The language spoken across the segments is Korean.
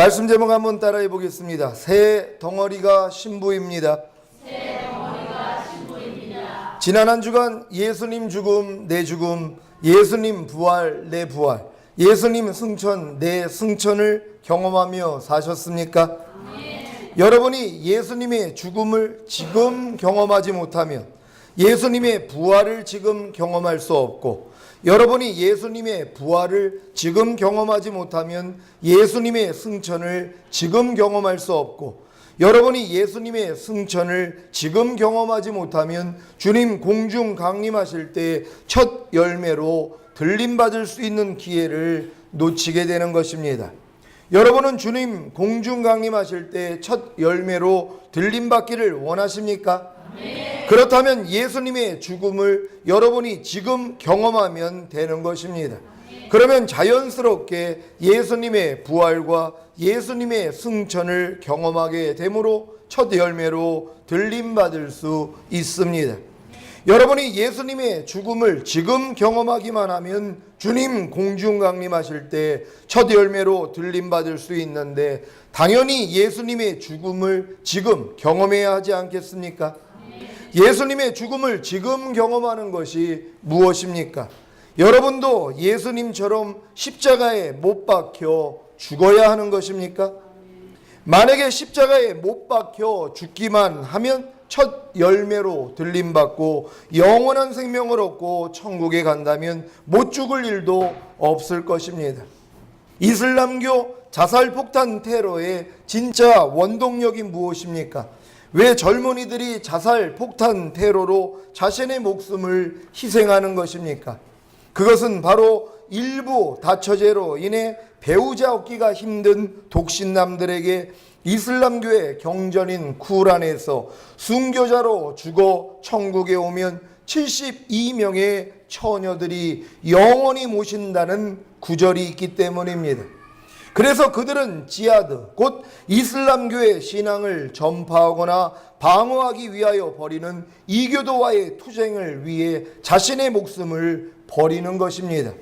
말씀 제목 한번 따라해 보겠습니다. 새 덩어리가 신부입니다. 지난 한 주간 예수님 죽음, 내 죽음, 예수님 부활, 내 부활, 예수님 승천, 내 승천을 경험하며 사셨습니까? 여러분이 예수님의 죽음을 지금 경험하지 못하면 예수님의 부활을 지금 경험할 수 없고, 여러분이 예수님의 부활을 지금 경험하지 못하면 예수님의 승천을 지금 경험할 수 없고, 여러분이 예수님의 승천을 지금 경험하지 못하면 주님 공중 강림하실 때 첫 열매로 들림받을 수 있는 기회를 놓치게 되는 것입니다. 여러분은 주님 공중 강림하실 때 첫 열매로 들림받기를 원하십니까? 그렇다면 예수님의 죽음을 여러분이 지금 경험하면 되는 것입니다. 그러면 자연스럽게 예수님의 부활과 예수님의 승천을 경험하게 되므로 첫 열매로 들림받을 수 있습니다. 여러분이 예수님의 죽음을 지금 경험하기만 하면 주님 공중 강림하실 때 첫 열매로 들림받을 수 있는데, 당연히 예수님의 죽음을 지금 경험해야 하지 않겠습니까? 예수님의 죽음을 지금 경험하는 것이 무엇입니까? 여러분도 예수님처럼 십자가에 못 박혀 죽어야 하는 것입니까? 만약에 십자가에 못 박혀 죽기만 하면 첫 열매로 들림받고 영원한 생명을 얻고 천국에 간다면 못 죽을 일도 없을 것입니다. 이슬람교 자살폭탄 테러의 진짜 원동력이 무엇입니까? 왜 젊은이들이 자살폭탄 테러로 자신의 목숨을 희생하는 것입니까? 그것은 바로 일부 다처제로 인해 배우자 얻기가 힘든 독신남들에게 이슬람교의 경전인 쿠란에서 순교자로 죽어 천국에 오면 72명의 처녀들이 영원히 모신다는 구절이 있기 때문입니다. 그래서 그들은 지하드, 곧 이슬람교의 신앙을 전파하거나 방어하기 위하여 벌이는 이교도와의 투쟁을 위해 자신의 목숨을 버리는 것입니다.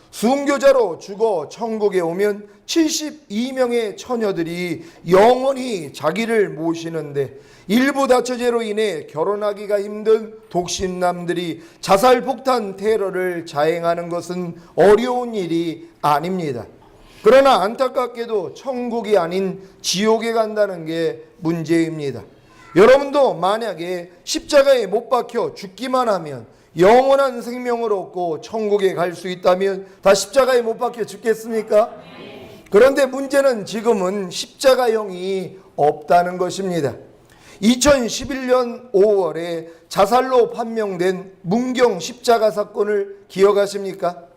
순교자로 죽어 천국에 오면 72명의 처녀들이 영원히 자기를 모시는데, 일부 다처제로 인해 결혼하기가 힘든 독신남들이 자살폭탄 테러를 자행하는 것은 어려운 일이 아닙니다. 그러나 안타깝게도 천국이 아닌 지옥에 간다는 게 문제입니다. 여러분도 만약에 십자가에 못 박혀 죽기만 하면 영원한 생명을 얻고 천국에 갈 수 있다면 다 십자가에 못 박혀 죽겠습니까? 그런데 문제는 지금은 십자가형이 없다는 것입니다. 2011년 5월에 자살로 판명된 문경 십자가 사건을 기억하십니까?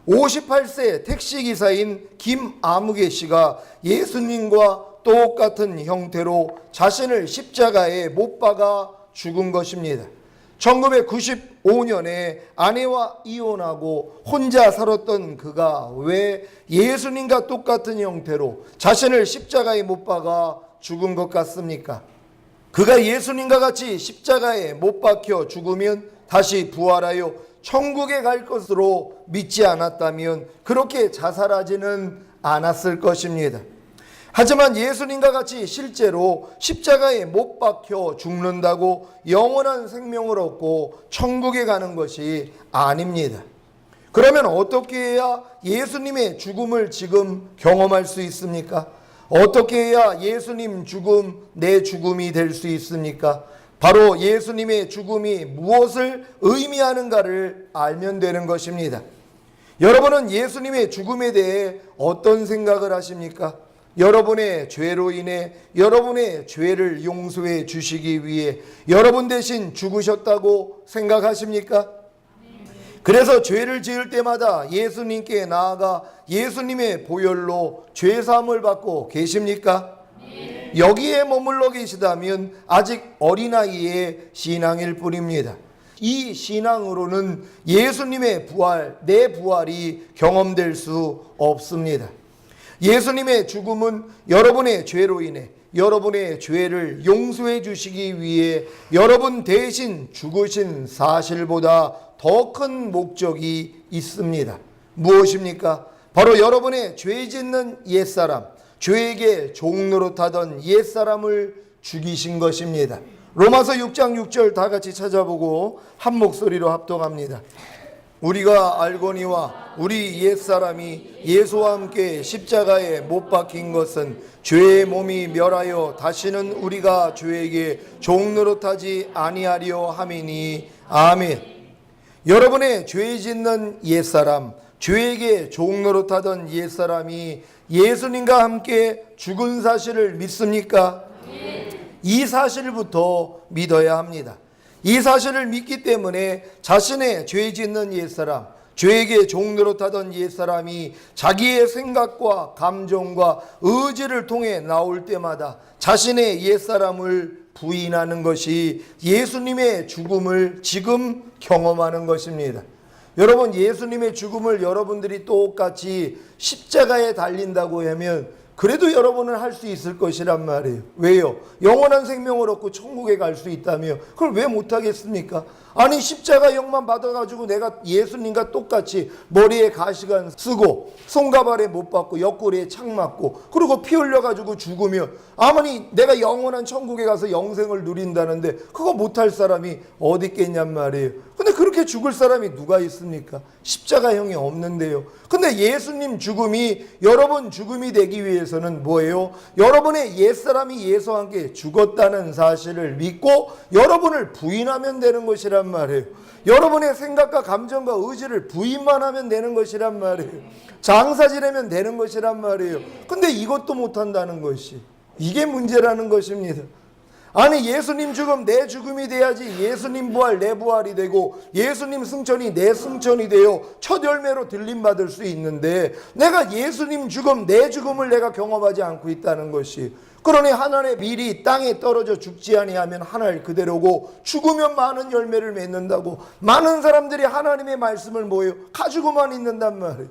58세 택시기사인 김아무개 씨가 예수님과 똑같은 형태로 자신을 십자가에 못 박아 죽은 것입니다. 1995년에 아내와 이혼하고 혼자 살았던 그가 왜 예수님과 똑같은 형태로 자신을 십자가에 못 박아 죽은 것 같습니까? 그가 예수님과 같이 십자가에 못 박혀 죽으면 다시 부활하여 천국에 갈 것으로 믿지 않았다면 그렇게 자살하지는 않았을 것입니다. 하지만 예수님과 같이 실제로 십자가에 못 박혀 죽는다고 영원한 생명을 얻고 천국에 가는 것이 아닙니다. 그러면 어떻게 해야 예수님의 죽음을 지금 경험할 수 있습니까? 어떻게 해야 예수님 죽음, 내 죽음이 될 수 있습니까? 바로 예수님의 죽음이 무엇을 의미하는가를 알면 되는 것입니다. 여러분은 예수님의 죽음에 대해 어떤 생각을 하십니까? 여러분의 죄로 인해 여러분의 죄를 용서해 주시기 위해 여러분 대신 죽으셨다고 생각하십니까? 그래서 죄를 지을 때마다 예수님께 나아가 예수님의 보혈로 죄사함을 받고 계십니까? 여기에 머물러 계시다면 아직 어린아이의 신앙일 뿐입니다. 이 신앙으로는 예수님의 부활, 내 부활이 경험될 수 없습니다. 예수님의 죽음은 여러분의 죄로 인해 여러분의 죄를 용서해 주시기 위해 여러분 대신 죽으신 사실보다 더 큰 목적이 있습니다. 무엇입니까? 바로 여러분의 죄 짓는 옛사람, 죄에게 종 노릇하던 옛사람을 죽이신 것입니다. 로마서 6장 6절 다 같이 찾아보고 한 목소리로 합독합니다. 우리가 알거니와 우리 옛사람이 예수와 함께 십자가에 못 박힌 것은 죄의 몸이 멸하여 다시는 우리가 죄에게 종 노릇하지 아니하리요 함이니 아멘. 여러분의 죄 짓는 옛사람, 죄에게 종 노릇하던 옛사람이 예수님과 함께 죽은 사실을 믿습니까? 이 사실부터 믿어야 합니다. 이 사실을 믿기 때문에 자신의 죄 짓는 옛사람, 죄에게 종 노릇하던 옛사람이 자기의 생각과 감정과 의지를 통해 나올 때마다 자신의 옛사람을 부인하는 것이 예수님의 죽음을 지금 경험하는 것입니다. 여러분, 예수님의 죽음을 여러분들이 똑같이 십자가에 달린다고 하면 그래도 여러분은 할 수 있을 것이란 말이에요. 왜요? 영원한 생명을 얻고 천국에 갈 수 있다며 그걸 왜 못하겠습니까? 아니, 십자가형만 받아가지고 내가 예수님과 똑같이 머리에 가시관 쓰고 손가발에 못 박고 옆구리에 창 맞고 그리고 피 흘려가지고 죽으면 아무리 내가 영원한 천국에 가서 영생을 누린다는데 그거 못할 사람이 어디 있겠냔 말이에요. 근데 그렇게 죽을 사람이 누가 있습니까? 십자가형이 없는데요. 근데 예수님 죽음이 여러분 죽음이 되기 위해서는 뭐예요? 여러분의 옛사람이 예수와 함께 죽었다는 사실을 믿고 여러분을 부인하면 되는 것이란 말이에요. 여러분의 생각과 감정과 의지를 부인만 하면 되는 것이란 말이에요. 장사 지내면 되는 것이란 말이에요. 근데 이것도 못한다는 것이 이게 문제라는 것입니다. 아니, 예수님 죽음 내 죽음이 돼야지 예수님 부활 내 부활이 되고 예수님 승천이 내 승천이 되어 첫 열매로 들림받을 수 있는데 내가 예수님 죽음 내 죽음을 내가 경험하지 않고 있다는 것이, 그러니 하늘의 밀이 땅에 떨어져 죽지 아니하면 하늘 그대로고 죽으면 많은 열매를 맺는다고 많은 사람들이 하나님의 말씀을 뭐예요? 가지고만 있는단 말이에요.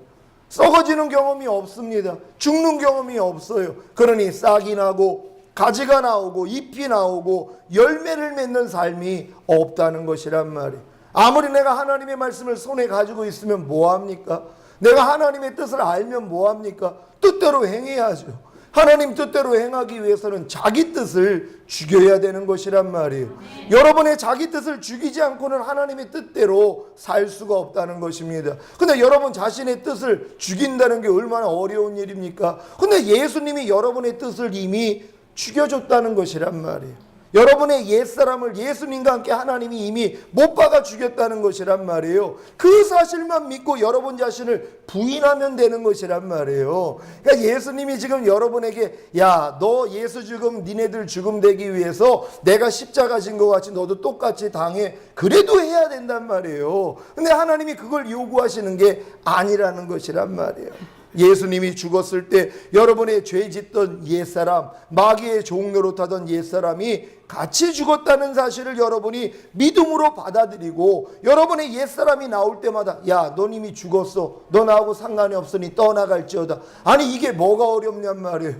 썩어지는 경험이 없습니다. 죽는 경험이 없어요. 그러니 싹이 나고 가지가 나오고 잎이 나오고 열매를 맺는 삶이 없다는 것이란 말이에요. 아무리 내가 하나님의 말씀을 손에 가지고 있으면 뭐합니까? 내가 하나님의 뜻을 알면 뭐합니까? 뜻대로 행해야죠. 하나님 뜻대로 행하기 위해서는 자기 뜻을 죽여야 되는 것이란 말이에요. 여러분의 자기 뜻을 죽이지 않고는 하나님의 뜻대로 살 수가 없다는 것입니다. 근데 여러분 자신의 뜻을 죽인다는 게 얼마나 어려운 일입니까? 근데 예수님이 여러분의 뜻을 이미 죽여줬다는 것이란 말이에요. 여러분의 옛사람을 예수님과 함께 하나님이 이미 못 박아 죽였다는 것이란 말이에요. 그 사실만 믿고 여러분 자신을 부인하면 되는 것이란 말이에요. 그러니까 예수님이 지금 여러분에게 야, 너 예수 죽음 니네들 죽음 되기 위해서 내가 십자가 진 것 같이 너도 똑같이 당해. 그래도 해야 된단 말이에요. 근데 하나님이 그걸 요구하시는 게 아니라는 것이란 말이에요. 예수님이 죽었을 때 여러분의 죄 짓던 옛사람, 마귀의 종 노릇하던 옛사람이 같이 죽었다는 사실을 여러분이 믿음으로 받아들이고 여러분의 옛사람이 나올 때마다 야, 넌 이미 죽었어. 너 나하고 상관이 없으니 떠나갈지어다. 아니, 이게 뭐가 어렵냔 말이에요.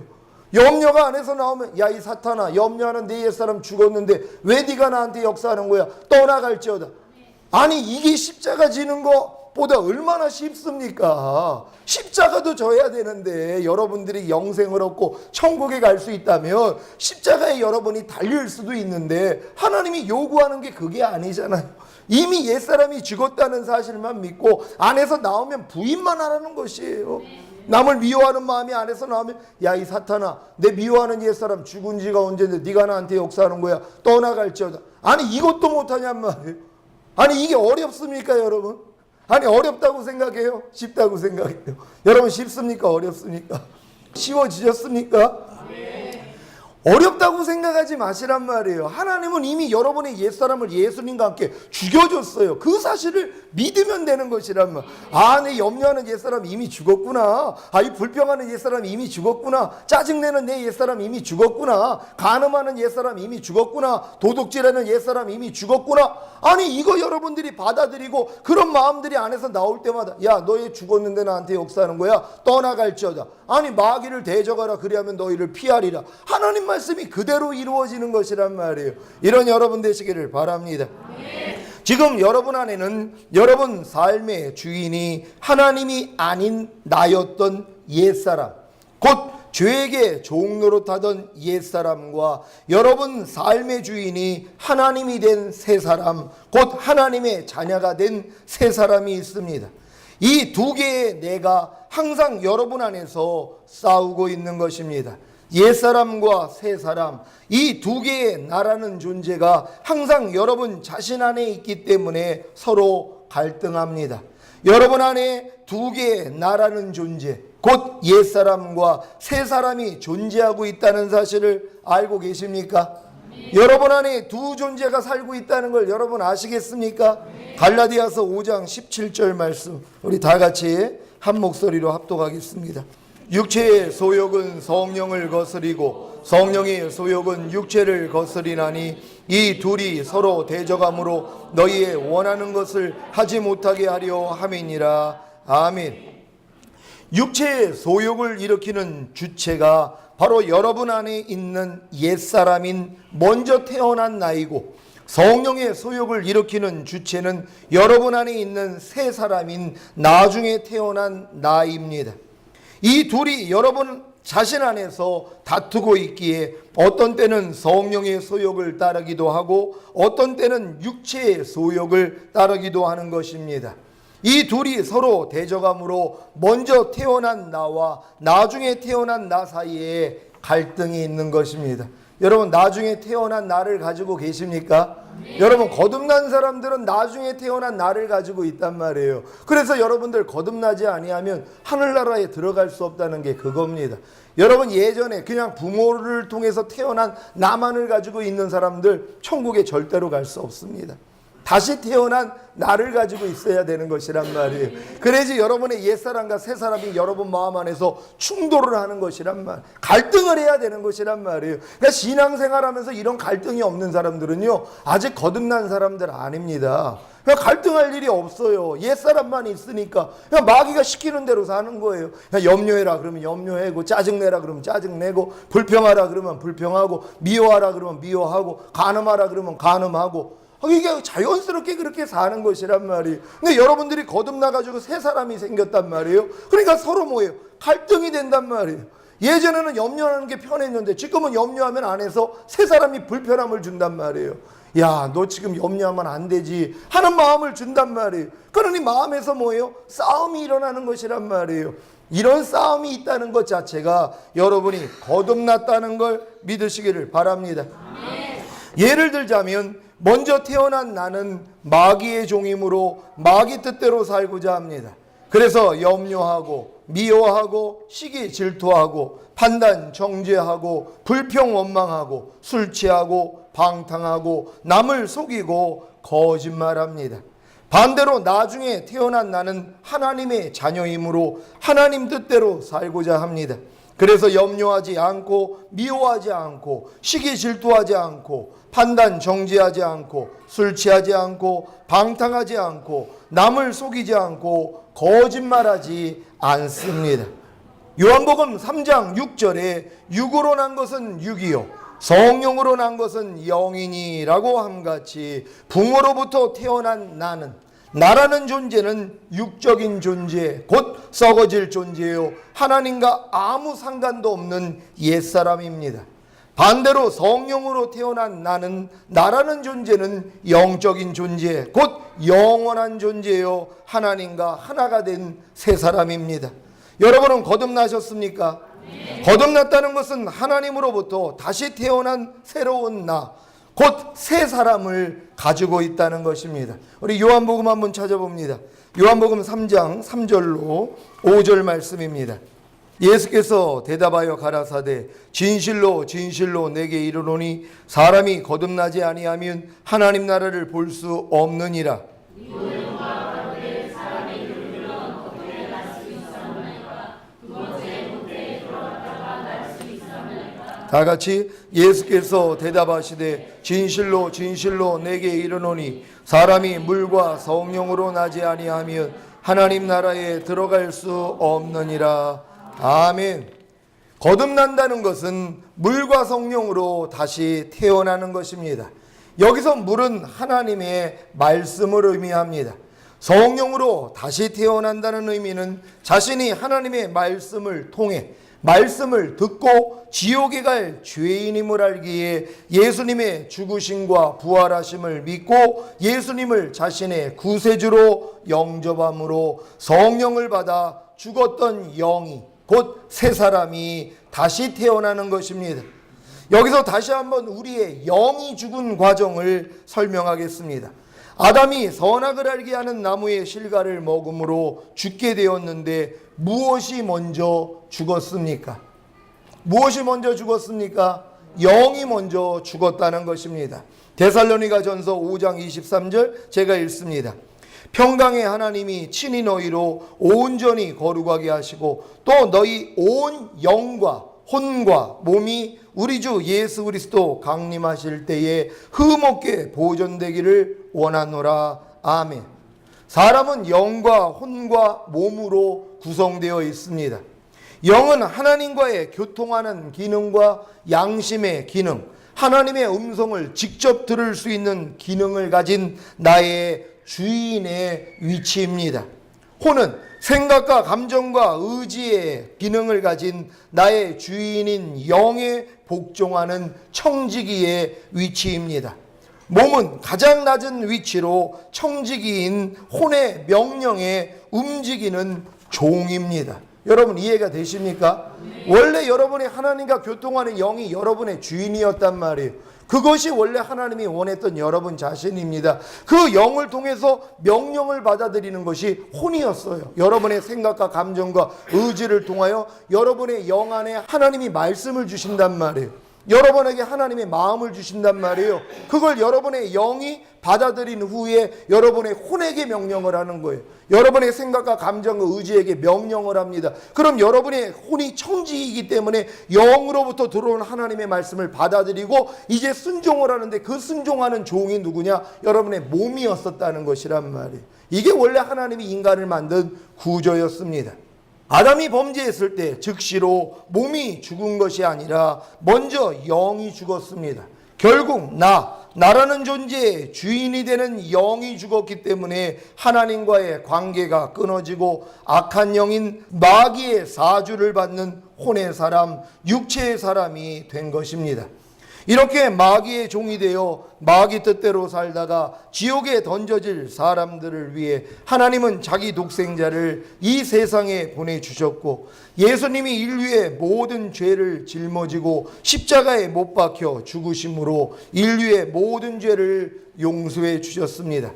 염려가 안에서 나오면 야, 이 사탄아, 염려하는 내 옛사람 죽었는데 왜 네가 나한테 역사하는 거야? 떠나갈지어다. 아니, 이게 십자가 지는 거 보다 얼마나 쉽습니까? 십자가도 져야 되는데 여러분들이 영생을 얻고 천국에 갈 수 있다면 십자가에 여러분이 달릴 수도 있는데 하나님이 요구하는 게 그게 아니잖아요. 이미 옛사람이 죽었다는 사실만 믿고 안에서 나오면 부인만 하라는 것이에요. 남을 미워하는 마음이 안에서 나오면 야, 이 사탄아, 내 미워하는 옛사람 죽은 지가 언젠데 네가 나한테 역사하는 거야. 떠나갈지어다. 아니, 이것도 못하냔 말이에요. 아니, 이게 어렵습니까 여러분? 아니, 어렵다고 생각해요? 쉽다고 생각해요? 여러분, 쉽습니까? 어렵습니까? 쉬워지셨습니까? 어렵다고 생각하지 마시란 말이에요. 하나님은 이미 여러분의 옛사람을 예수님과 함께 죽여줬어요. 그 사실을 믿으면 되는 것이란 말. 아, 내 염려하는 옛사람 이미 죽었구나. 아, 이 불평하는 옛사람 이미 죽었구나. 짜증내는 내 옛사람 이미 죽었구나. 간음하는 옛사람 이미 죽었구나. 도둑질하는 옛사람 이미 죽었구나. 아니, 이거 여러분들이 받아들이고 그런 마음들이 안에서 나올 때마다 야, 너희 죽었는데 나한테 역사하는 거야? 떠나갈지어다. 아니, 마귀를 대적하라. 그리하면 너희를 피하리라. 하나님 말씀이 그대로 이루어지는 것이란 말이에요. 이런 여러분 되시기를 바랍니다. 지금 여러분 안에는 여러분 삶의 주인이 하나님이 아닌 나였던 옛사람, 곧 죄에게 종노릇하던 옛사람과 여러분 삶의 주인이 하나님이 된 새 사람, 곧 하나님의 자녀가 된 새 사람이 있습니다. 이 두 개의 내가 항상 여러분 안에서 싸우고 있는 것입니다. 옛사람과 새사람, 이 두 개의 나라는 존재가 항상 여러분 자신 안에 있기 때문에 서로 갈등합니다. 여러분 안에 두 개의 나라는 존재, 곧 옛사람과 새사람이 존재하고 있다는 사실을 알고 계십니까? 여러분 안에 두 존재가 살고 있다는 걸 여러분 아시겠습니까? 갈라디아서 5장 17절 말씀, 우리 다 같이 한 목소리로 합독하겠습니다. 육체의 소욕은 성령을 거스리고 성령의 소욕은 육체를 거스리나니 이 둘이 서로 대적함으로 너희의 원하는 것을 하지 못하게 하려 함이니라. 아멘. 육체의 소욕을 일으키는 주체가 바로 여러분 안에 있는 옛사람인 먼저 태어난 나이고, 성령의 소욕을 일으키는 주체는 여러분 안에 있는 새 사람인 나중에 태어난 나입니다. 이 둘이 여러분 자신 안에서 다투고 있기에 어떤 때는 성령의 소욕을 따르기도 하고 어떤 때는 육체의 소욕을 따르기도 하는 것입니다. 이 둘이 서로 대적함으로 먼저 태어난 나와 나중에 태어난 나 사이에 갈등이 있는 것입니다. 여러분, 나중에 태어난 나를 가지고 계십니까? 여러분, 거듭난 사람들은 나중에 태어난 나를 가지고 있단 말이에요. 그래서 여러분들 거듭나지 아니하면 하늘나라에 들어갈 수 없다는 게 그겁니다. 여러분, 예전에 그냥 부모를 통해서 태어난 나만을 가지고 있는 사람들 천국에 절대로 갈 수 없습니다. 다시 태어난 나를 가지고 있어야 되는 것이란 말이에요. 그래야지 여러분의 옛사람과 새사람이 여러분 마음 안에서 충돌을 하는 것이란 말, 갈등을 해야 되는 것이란 말이에요. 그러니까 신앙생활하면서 이런 갈등이 없는 사람들은요, 아직 거듭난 사람들 아닙니다. 그냥 갈등할 일이 없어요. 옛사람만 있으니까 그냥 마귀가 시키는 대로 사는 거예요. 그냥 염려해라 그러면 염려하고, 짜증내라 그러면 짜증내고, 불평하라 그러면 불평하고, 미워하라 그러면 미워하고, 간음하라 그러면 간음하고, 이게 자연스럽게 그렇게 사는 것이란 말이에요. 근데 여러분들이 거듭나가지고 새 사람이 생겼단 말이에요. 그러니까 서로 뭐예요? 갈등이 된단 말이에요. 예전에는 염려하는 게 편했는데 지금은 염려하면 안에서 새 사람이 불편함을 준단 말이에요. 야, 너 지금 염려하면 안 되지 하는 마음을 준단 말이에요. 그러니 마음에서 뭐예요? 싸움이 일어나는 것이란 말이에요. 이런 싸움이 있다는 것 자체가 여러분이 거듭났다는 걸 믿으시기를 바랍니다. 예를 들자면 먼저 태어난 나는 마귀의 종이므로 마귀 뜻대로 살고자 합니다. 그래서 염려하고 미워하고 시기 질투하고 판단 정죄하고 불평 원망하고 술 취하고 방탕하고 남을 속이고 거짓말합니다. 반대로 나중에 태어난 나는 하나님의 자녀이므로 하나님 뜻대로 살고자 합니다. 그래서 염려하지 않고 미워하지 않고 시기 질투하지 않고 판단 정죄하지 않고 술 취하지 않고 방탕하지 않고 남을 속이지 않고 거짓말하지 않습니다. 요한복음 3장 6절에 육으로 난 것은 육이요 성령으로 난 것은 영이니라고 함같이 부모로부터 태어난 나라는 존재는 육적인 존재, 곧 썩어질 존재요 하나님과 아무 상관도 없는 옛사람입니다. 반대로 성령으로 태어난 나라는 존재는 영적인 존재, 곧 영원한 존재요 하나님과 하나가 된 새 사람입니다. 여러분은 거듭나셨습니까? 네. 거듭났다는 것은 하나님으로부터 다시 태어난 새로운 나, 곧 새 사람을 가지고 있다는 것입니다. 우리 요한복음 한번 찾아봅니다. 요한복음 3장 3절로 5절 말씀입니다. 예수께서 대답하여 가라사대 진실로 진실로 내게 이르노니 사람이 거듭나지 아니하면 하나님 나라를 볼 수 없느니라. 다 같이 예수께서 대답하시되 진실로 진실로 내게 이르노니 사람이 물과 성령으로 나지 아니하면 하나님 나라에 들어갈 수 없느니라. 아멘. 거듭난다는 것은 물과 성령으로 다시 태어나는 것입니다. 여기서 물은 하나님의 말씀을 의미합니다. 성령으로 다시 태어난다는 의미는 자신이 하나님의 말씀을 통해 말씀을 듣고 지옥에 갈 죄인임을 알기에 예수님의 죽으심과 부활하심을 믿고 예수님을 자신의 구세주로 영접함으로 성령을 받아 죽었던 영이 곧 새 사람이 다시 태어나는 것입니다. 여기서 다시 한번 우리의 영이 죽은 과정을 설명하겠습니다. 아담이 선악을 알게 하는 나무의 실과를 먹음으로 죽게 되었는데 무엇이 먼저 죽었습니까? 무엇이 먼저 죽었습니까? 영이 먼저 죽었다는 것입니다. 데살로니가전서 5장 23절 제가 읽습니다. 평강의 하나님이 친히 너희로 온전히 거룩하게 하시고 또 너희 온 영과 혼과 몸이 우리 주 예수 그리스도 강림하실 때에 흠없게 보존되기를 원하노라. 아멘. 사람은 영과 혼과 몸으로 구성되어 있습니다. 영은 하나님과의 교통하는 기능과 양심의 기능, 하나님의 음성을 직접 들을 수 있는 기능을 가진 나의 주인의 위치입니다. 혼은 생각과 감정과 의지의 기능을 가진 나의 주인인 영에 복종하는 청지기의 위치입니다. 몸은 가장 낮은 위치로 청지기인 혼의 명령에 움직이는 종입니다. 여러분 이해가 되십니까? 원래 여러분이 하나님과 교통하는 영이 여러분의 주인이었단 말이에요. 그것이 원래 하나님이 원했던 여러분 자신입니다. 그 영을 통해서 명령을 받아들이는 것이 혼이었어요. 여러분의 생각과 감정과 의지를 통하여 여러분의 영 안에 하나님이 말씀을 주신단 말이에요. 여러분에게 하나님의 마음을 주신단 말이에요. 그걸 여러분의 영이 받아들인 후에 여러분의 혼에게 명령을 하는 거예요. 여러분의 생각과 감정과 의지에게 명령을 합니다. 그럼 여러분의 혼이 청지이기 때문에 영으로부터 들어온 하나님의 말씀을 받아들이고 이제 순종을 하는데 그 순종하는 종이 누구냐? 여러분의 몸이었었다는 것이란 말이에요. 이게 원래 하나님이 인간을 만든 구조였습니다. 아담이 범죄했을 때 즉시로 몸이 죽은 것이 아니라 먼저 영이 죽었습니다. 결국 나라는 존재의 주인이 되는 영이 죽었기 때문에 하나님과의 관계가 끊어지고 악한 영인 마귀의 사주를 받는 혼의 사람, 육체의 사람이 된 것입니다. 이렇게 마귀의 종이 되어 마귀 뜻대로 살다가 지옥에 던져질 사람들을 위해 하나님은 자기 독생자를 이 세상에 보내주셨고 예수님이 인류의 모든 죄를 짊어지고 십자가에 못 박혀 죽으심으로 인류의 모든 죄를 용서해 주셨습니다.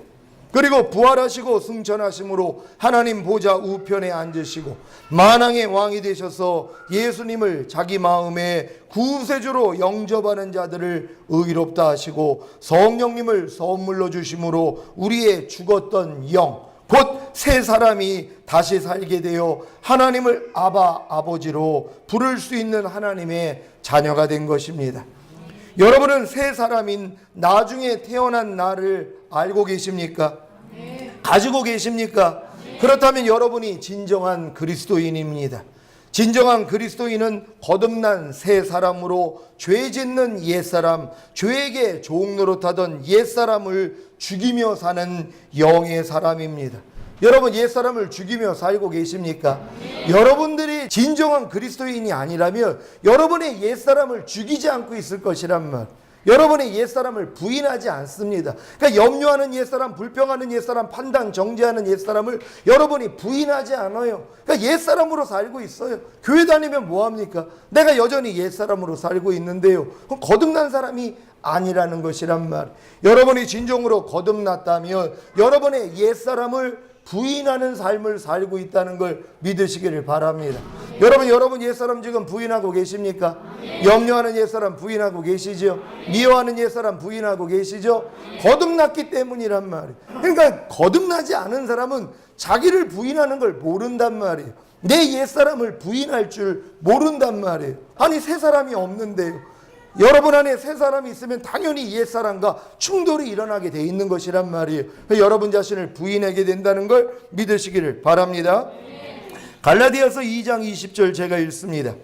그리고 부활하시고 승천하심으로 하나님 보좌 우편에 앉으시고 만왕의 왕이 되셔서 예수님을 자기 마음에 구세주로 영접하는 자들을 의롭다 하시고 성령님을 선물로 주심으로 우리의 죽었던 영, 곧 새 사람이 다시 살게 되어 하나님을 아바 아버지로 부를 수 있는 하나님의 자녀가 된 것입니다. 여러분은 새 사람인 나중에 태어난 나를 알고 계십니까? 가지고 계십니까? 그렇다면 여러분이 진정한 그리스도인입니다. 진정한 그리스도인은 거듭난 새 사람으로 죄 짓는 옛사람, 죄에게 종노릇하던 옛사람을 죽이며 사는 영의 사람입니다. 여러분 옛사람을 죽이며 살고 계십니까? 여러분들이 진정한 그리스도인이 아니라면 여러분의 옛사람을 죽이지 않고 있을 것이란 말. 여러분의 옛사람을 부인하지 않습니다. 그러니까 염려하는 옛사람, 불평하는 옛사람, 판단, 정죄하는 옛사람을 여러분이 부인하지 않아요. 그러니까 옛사람으로 살고 있어요. 교회 다니면 뭐합니까? 내가 여전히 옛사람으로 살고 있는데요. 그럼 거듭난 사람이 아니라는 것이란 말. 여러분이 진정으로 거듭났다면 여러분의 옛사람을 부인하는 삶을 살고 있다는 걸 믿으시기를 바랍니다. 여러분 옛사람 지금 부인하고 계십니까? 염려하는 옛사람 부인하고 계시죠? 미워하는 옛사람 부인하고 계시죠? 거듭났기 때문이란 말이에요. 그러니까 거듭나지 않은 사람은 자기를 부인하는 걸 모른단 말이에요. 내 옛사람을 부인할 줄 모른단 말이에요. 아니 새 사람이 없는데요. 여러분 안에 새 사람이 있으면 당연히 옛사람과 충돌이 일어나게 돼 있는 것이란 말이에요. 여러분 자신을 부인하게 된다는 걸 믿으시기를 바랍니다. 갈라디아서 2장 20절 제가 읽습니다.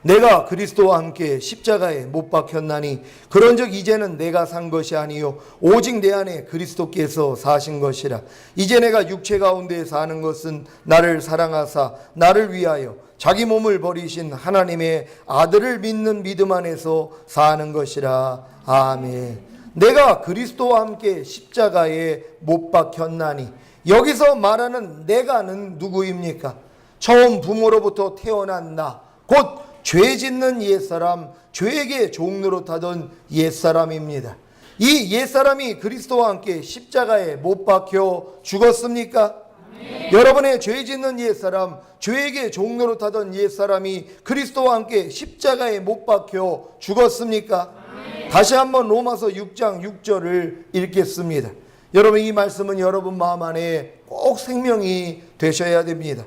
내가 그리스도와 함께 십자가에 못 박혔나니 그런즉 이제는 내가 산 것이 아니요 오직 내 안에 그리스도께서 사신 것이라. 이제 내가 육체 가운데 사는 것은 나를 사랑하사 나를 위하여 자기 몸을 버리신 하나님의 아들을 믿는 믿음 안에서 사는 것이라. 아멘. 내가 그리스도와 함께 십자가에 못 박혔나니, 여기서 말하는 내가는 누구입니까? 처음 부모로부터 태어난 나, 곧 죄 짓는 옛사람, 죄에게 종노릇하던 옛사람입니다. 이 옛사람이 그리스도와 함께 십자가에 못 박혀 죽었습니까? 네. 여러분의 죄 짓는 옛사람, 죄에게 종노릇하던 옛사람이 그리스도와 함께 십자가에 못 박혀 죽었습니까? 네. 다시 한번 로마서 6장 6절을 읽겠습니다. 여러분, 이 말씀은 여러분 마음 안에 꼭 생명이 되셔야 됩니다.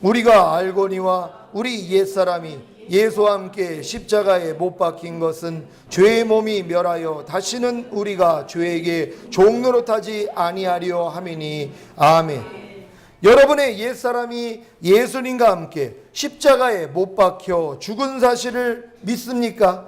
우리가 알거니와 우리 옛사람이 예수와 함께 십자가에 못 박힌 것은 죄의 몸이 멸하여 다시는 우리가 죄에게 종노릇하지 아니하려 함이니. 아멘. 여러분의 옛사람이 예수님과 함께 십자가에 못 박혀 죽은 사실을 믿습니까?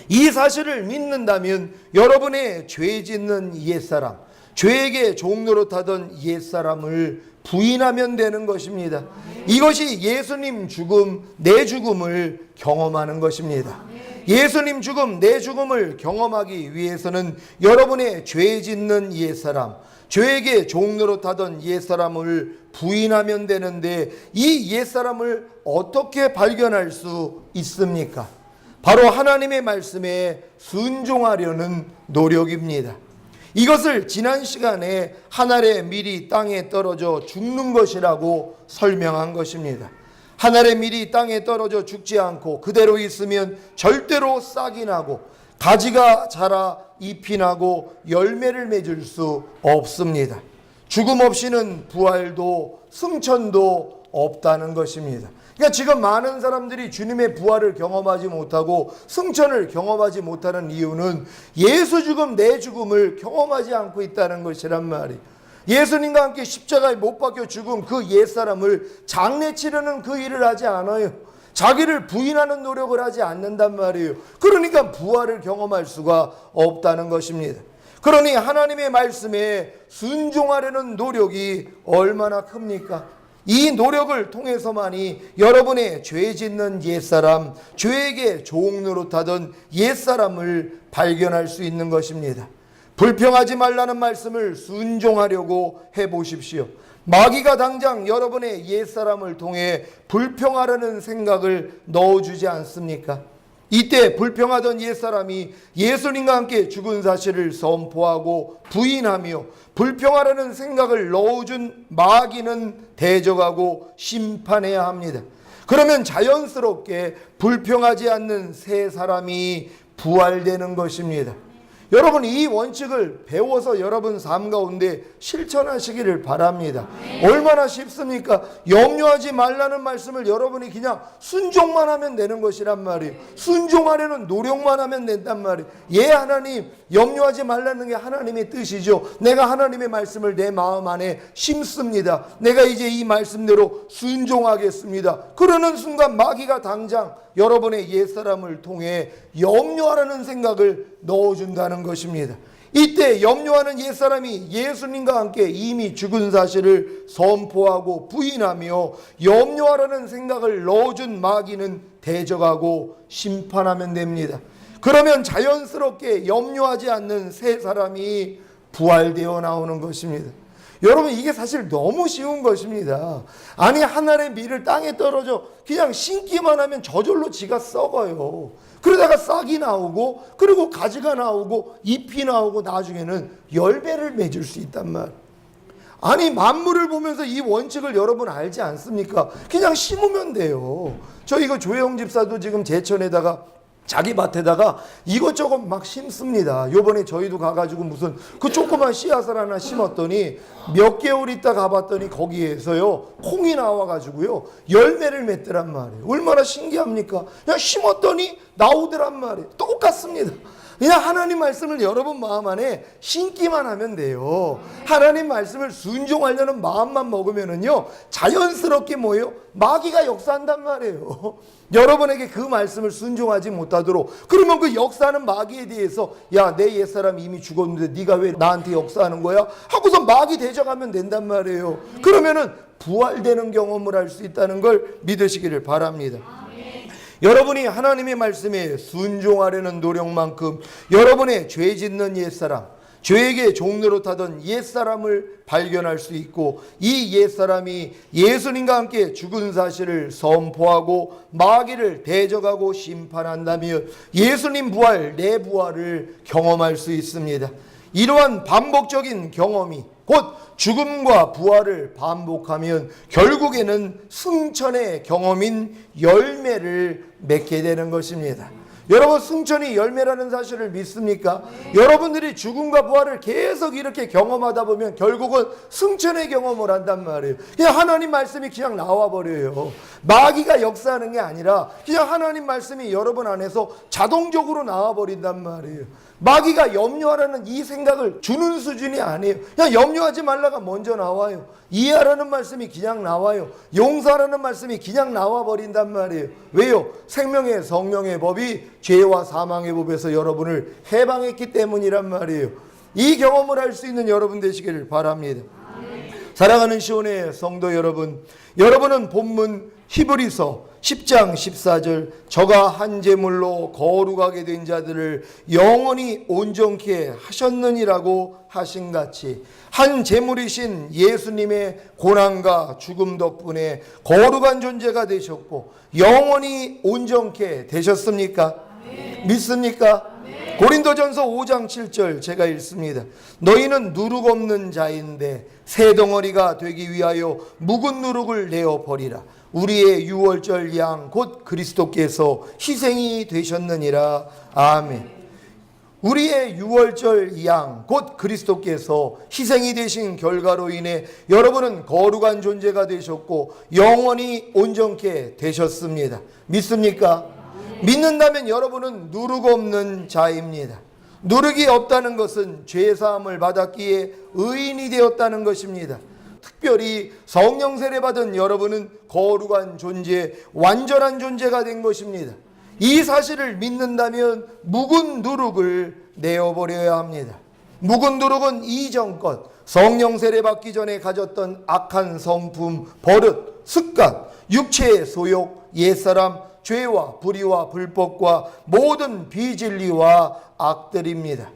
이 사실을 믿는다면 여러분의 죄 짓는 옛사람, 죄에게 종노릇하던 옛사람을 부인하면 되는 것입니다. 이것이 예수님 죽음, 내 죽음을 경험하는 것입니다. 예수님 죽음, 내 죽음을 경험하기 위해서는 여러분의 죄 짓는 옛사람, 죄에게 종노릇하던 옛사람을 부인하면 되는데, 이 옛사람을 어떻게 발견할 수 있습니까? 바로 하나님의 말씀에 순종하려는 노력입니다. 이것을 지난 시간에 한 알의 밀이 땅에 떨어져 죽는 것이라고 설명한 것입니다. 한 알의 밀이 땅에 떨어져 죽지 않고 그대로 있으면 절대로 싹이 나고 가지가 자라 잎이 나고 열매를 맺을 수 없습니다. 죽음 없이는 부활도 승천도 없다는 것입니다. 그러니까 지금 많은 사람들이 주님의 부활을 경험하지 못하고 승천을 경험하지 못하는 이유는 예수 죽음, 내 죽음을 경험하지 않고 있다는 것이란 말이에요. 예수님과 함께 십자가에 못 박혀 죽은 그 옛사람을 장례치르는 그 일을 하지 않아요. 자기를 부인하는 노력을 하지 않는단 말이에요. 그러니까 부활을 경험할 수가 없다는 것입니다. 그러니 하나님의 말씀에 순종하려는 노력이 얼마나 큽니까? 이 노력을 통해서만이 여러분의 죄 짓는 옛사람, 죄에게 종노릇하던 옛사람을 발견할 수 있는 것입니다. 불평하지 말라는 말씀을 순종하려고 해보십시오. 마귀가 당장 여러분의 옛사람을 통해 불평하려는 생각을 넣어주지 않습니까? 이때 불평하던 옛사람이 예수님과 함께 죽은 사실을 선포하고 부인하며 불평하려는 생각을 넣어준 마귀는 대적하고 심판해야 합니다. 그러면 자연스럽게 불평하지 않는 새 사람이 부활되는 것입니다. 여러분, 이 원칙을 배워서 여러분 삶 가운데 실천하시기를 바랍니다. 얼마나 쉽습니까? 염려하지 말라는 말씀을 여러분이 그냥 순종만 하면 되는 것이란 말이에요. 순종하려는 노력만 하면 된단 말이에요. 예, 하나님, 염려하지 말라는 게 하나님의 뜻이죠. 내가 하나님의 말씀을 내 마음 안에 심습니다. 내가 이제 이 말씀대로 순종하겠습니다. 그러는 순간 마귀가 당장 여러분의 옛사람을 통해 염려하라는 생각을 넣어준다는 것입니다. 이때 염려하는 옛사람이 예수님과 함께 이미 죽은 사실을 선포하고 부인하며 염려하라는 생각을 넣어준 마귀는 대적하고 심판하면 됩니다. 그러면 자연스럽게 염려하지 않는 새 사람이 부활되어 나오는 것입니다. 여러분, 이게 사실 너무 쉬운 것입니다. 아니, 하늘의 밀을 땅에 떨어져 그냥 심기만 하면 저절로 지가 썩어요. 그러다가 싹이 나오고, 그리고 가지가 나오고, 잎이 나오고, 나중에는 열매를 맺을 수 있단 말. 아니, 만물을 보면서 이 원칙을 여러분 알지 않습니까? 그냥 심으면 돼요. 저 이거 조혜영 집사도 지금 제천에다가 자기 밭에다가 이것저것 막 심습니다. 요번에 저희도 가가지고 무슨 그 조그만 씨앗을 하나 심었더니 몇 개월 있다 가봤더니 거기에서요 콩이 나와가지고요 열매를 맺더란 말이에요. 얼마나 신기합니까? 그냥 심었더니 나오더란 말이에요. 똑같습니다. 그냥 하나님 말씀을 여러분 마음 안에 심기만 하면 돼요. 하나님 말씀을 순종하려는 마음만 먹으면은요, 자연스럽게 뭐예요? 마귀가 역사한단 말이에요. 여러분에게 그 말씀을 순종하지 못하도록. 그러면 그 역사하는 마귀에 대해서, 야, 내 옛사람이 이미 죽었는데 네가 왜 나한테 역사하는 거야? 하고서 마귀 대적하면 된단 말이에요. 그러면은 부활되는 경험을 할 수 있다는 걸 믿으시기를 바랍니다. 여러분이 하나님의 말씀에 순종하려는 노력만큼 여러분의 죄 짓는 옛사람, 죄에게 종노릇하던 옛사람을 발견할 수 있고, 이 옛사람이 예수님과 함께 죽은 사실을 선포하고 마귀를 대적하고 심판한다면 예수님 부활, 내 부활을 경험할 수 있습니다. 이러한 반복적인 경험이 곧 죽음과 부활을 반복하면 결국에는 승천의 경험인 열매를 맺게 되는 것입니다. 여러분, 승천이 열매라는 사실을 믿습니까? 여러분들이 죽음과 부활을 계속 이렇게 경험하다 보면 결국은 승천의 경험을 한단 말이에요. 그냥 하나님 말씀이 그냥 나와버려요. 마귀가 역사하는 게 아니라 그냥 하나님 말씀이 여러분 안에서 자동적으로 나와버린단 말이에요. 마귀가 염려하라는 이 생각을 주는 수준이 아니에요. 그냥 염려하지 말라가 먼저 나와요. 이해하라는 말씀이 그냥 나와요. 용서하라는 말씀이 그냥 나와버린단 말이에요. 왜요? 생명의 성령의 법이 죄와 사망의 법에서 여러분을 해방했기 때문이란 말이에요. 이 경험을 할 수 있는 여러분 되시기를 바랍니다. 사랑하는 시온의 성도 여러분, 여러분은 본문 히브리서 10장 14절 저가 한 제물로 거룩하게 된 자들을 영원히 온전케 하셨느니라고 하신같이 한 제물이신 예수님의 고난과 죽음 덕분에 거룩한 존재가 되셨고 영원히 온전케 되셨습니까? 믿습니까? 고린도전서 5장 7절 제가 읽습니다. 너희는 누룩 없는 자인데 새 덩어리가 되기 위하여 묵은 누룩을 내어 버리라. 우리의 유월절 양 곧 그리스도께서 희생이 되셨느니라. 아멘. 우리의 유월절 양 곧 그리스도께서 희생이 되신 결과로 인해 여러분은 거룩한 존재가 되셨고 영원히 온전케 되셨습니다. 믿습니까? 믿는다면 여러분은 누룩 없는 자입니다. 누룩이 없다는 것은 죄사함을 받았기에 의인이 되었다는 것입니다. 특별히 성령 세례 받은 여러분은 거룩한 존재, 완전한 존재가 된 것입니다. 이 사실을 믿는다면 묵은 누룩을 내어버려야 합니다. 묵은 누룩은 이전 것, 성령 세례 받기 전에 가졌던 악한 성품, 버릇, 습관, 육체의 소욕, 옛사람, 죄와 불의와 불법과 모든 비진리와 악들입니다.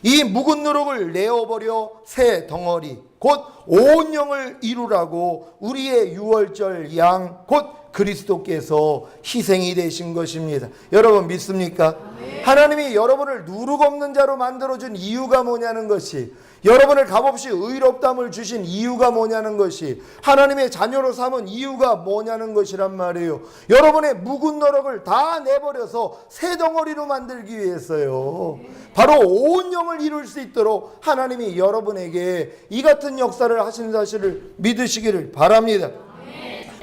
이 묵은 누룩을 내어버려 새 덩어리 곧 온 영을 이루라고 우리의 유월절 양 곧 그리스도께서 희생이 되신 것입니다. 여러분 믿습니까? 하나님이 여러분을 누룩 없는 자로 만들어준 이유가 뭐냐는 것이, 여러분을 값없이 의롭담을 주신 이유가 뭐냐는 것이, 하나님의 자녀로 삼은 이유가 뭐냐는 것이란 말이에요. 여러분의 묵은 누룩을 다 내버려서 새 덩어리로 만들기 위해서요. 바로 온 영을 이룰 수 있도록 하나님이 여러분에게 이 같은 역사를 하신 사실을 믿으시기를 바랍니다.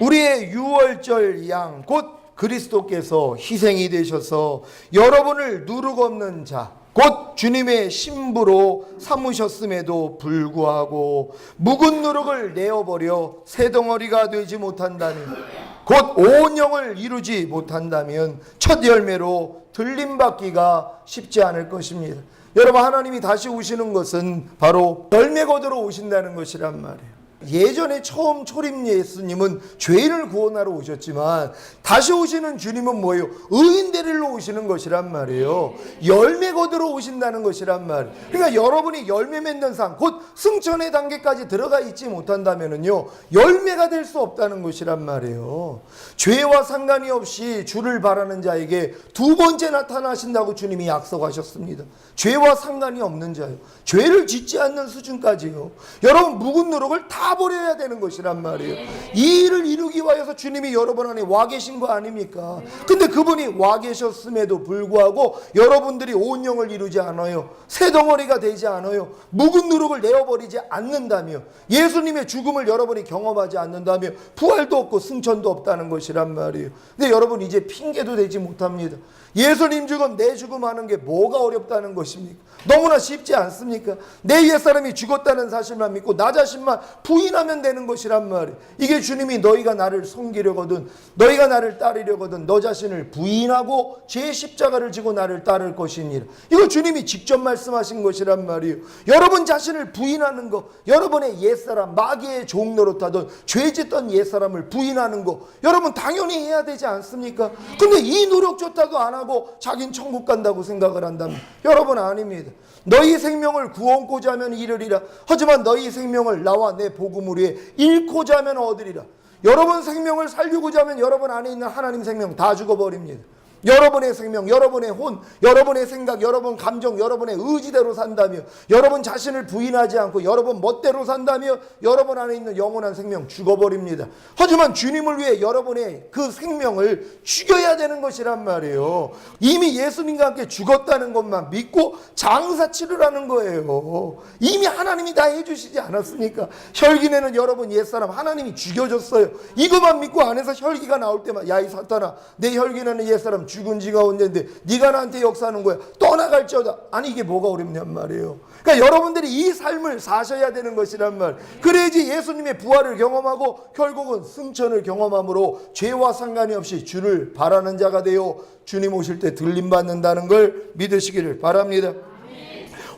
우리의 유월절 양 곧 그리스도께서 희생이 되셔서 여러분을 누룩 없는 자 곧 주님의 신부로 삼으셨음에도 불구하고 묵은 누룩을 내어버려 새 덩어리가 되지 못한다면, 곧 온 영을 이루지 못한다면 첫 열매로 들림받기가 쉽지 않을 것입니다. 여러분, 하나님이 다시 오시는 것은 바로 열매 거두러 오신다는 것이란 말이에요. 예전에 처음 초림 예수님은 죄인을 구원하러 오셨지만 다시 오시는 주님은 뭐예요? 의인 데리러 오시는 것이란 말이에요. 열매 거두러 오신다는 것이란 말. 그러니까 여러분이 열매 맺는 삶, 곧 승천의 단계까지 들어가 있지 못한다면요 열매가 될 수 없다는 것이란 말이에요. 죄와 상관이 없이 주를 바라는 자에게 두 번째 나타나신다고 주님이 약속하셨습니다. 죄와 상관이 없는 자요, 죄를 짓지 않는 수준까지요. 여러분, 묵은 누룩을 다 버려야 되는 것이란 말이에요. 이 일을 이루기 위해서 주님이 여러분 안에 와 계신 거 아닙니까? 근데 그분이 와 계셨음에도 불구하고 여러분들이 온 영을 이루지 않아요. 새 덩어리가 되지 않아요. 묵은 누룩을 내어버리지 않는다며, 예수님의 죽음을 여러분이 경험하지 않는다며 부활도 없고 승천도 없다는 것이란 말이에요. 근데 여러분, 이제 핑계도 되지 못합니다. 예수님 죽음, 내 죽음 하는 게 뭐가 어렵다는 것입니까? 너무나 쉽지 않습니까? 내 옛사람이 죽었다는 사실만 믿고 나 자신만 부인하면 되는 것이란 말이에요. 이게 주님이 너희가 나를 섬기려거든, 너희가 나를 따르려거든 너 자신을 부인하고 제 십자가를 지고 나를 따를 것이니라. 이거 주님이 직접 말씀하신 것이란 말이에요. 여러분 자신을 부인하는 거, 여러분의 옛사람, 마귀의 종 노릇하던 죄짓던 옛사람을 부인하는 거 여러분 당연히 해야 되지 않습니까? 근데 이 노력조차도 안 하고 자긴 천국 간다고 생각을 한다면 여러분 아닙니다. 너희 생명을 구원코자 하면 잃으리라. 하지만 너희 생명을 나와 내 복음을 위해 잃고자 하면 얻으리라. 여러분 생명을 살리고자 하면 여러분 안에 있는 하나님 생명 다 죽어버립니다. 여러분의 생명, 여러분의 혼, 여러분의 생각, 여러분 감정, 여러분의 의지대로 산다며, 여러분 자신을 부인하지 않고 여러분 멋대로 산다며 여러분 안에 있는 영원한 생명 죽어버립니다. 하지만 주님을 위해 여러분의 그 생명을 죽여야 되는 것이란 말이에요. 이미 예수님과 함께 죽었다는 것만 믿고 장사 치르라는 거예요. 이미 하나님이 다 해주시지 않았습니까? 혈기내는 여러분 옛사람 하나님이 죽여줬어요. 이것만 믿고 안에서 혈기가 나올 때만 야 이 사탄아, 내 혈기내는 옛사람 죽은 지가 언젠데 네가 나한테 역사하는 거야. 떠나갈지어다. 아니 이게 뭐가 어렵냔 말이에요. 그러니까 여러분들이 이 삶을 사셔야 되는 것이란 말. 그래야지 예수님의 부활을 경험하고 결국은 승천을 경험함으로 죄와 상관이 없이 주를 바라는 자가 되어 주님 오실 때 들림받는다는 걸 믿으시기를 바랍니다.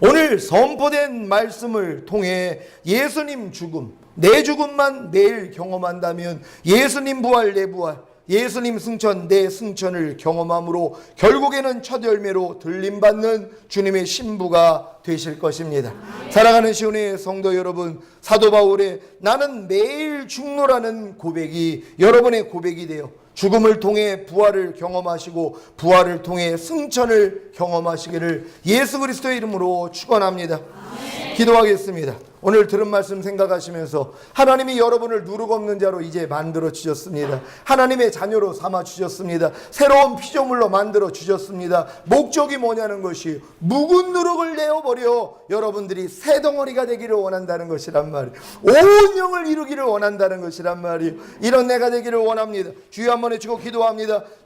오늘 선포된 말씀을 통해 예수님 죽음, 내 죽음만 매일 경험한다면 예수님 부활, 내 부활, 예수님 승천, 내 승천을 경험함으로 결국에는 첫 열매로 들림받는 주님의 신부가 되실 것입니다. 사랑하는 시온의 성도 여러분, 사도 바울의 나는 매일 죽노라는 고백이 여러분의 고백이 되어 죽음을 통해 부활을 경험하시고 부활을 통해 승천을 경험하시기를 예수 그리스도의 이름으로 축원합니다. 기도하겠습니다. 오늘 들은 말씀 생각하시면서 하나님이 여러분을 누룩 없는 자로 이제 만들어 주셨습니다. 하나님의 자녀로 삼아 주셨습니다. 새로운 피조물로 만들어 주셨습니다. 목적이 뭐냐는 것이 묵은 누룩을 내어버려 여러분들이 새 덩어리가 되기를 원한다는 것이란 말이에요. 온 영을 이루기를 원한다는 것이란 말이에요. 이런 내가 되기를 원합니다. 주여 한번 외치고 기도합니다.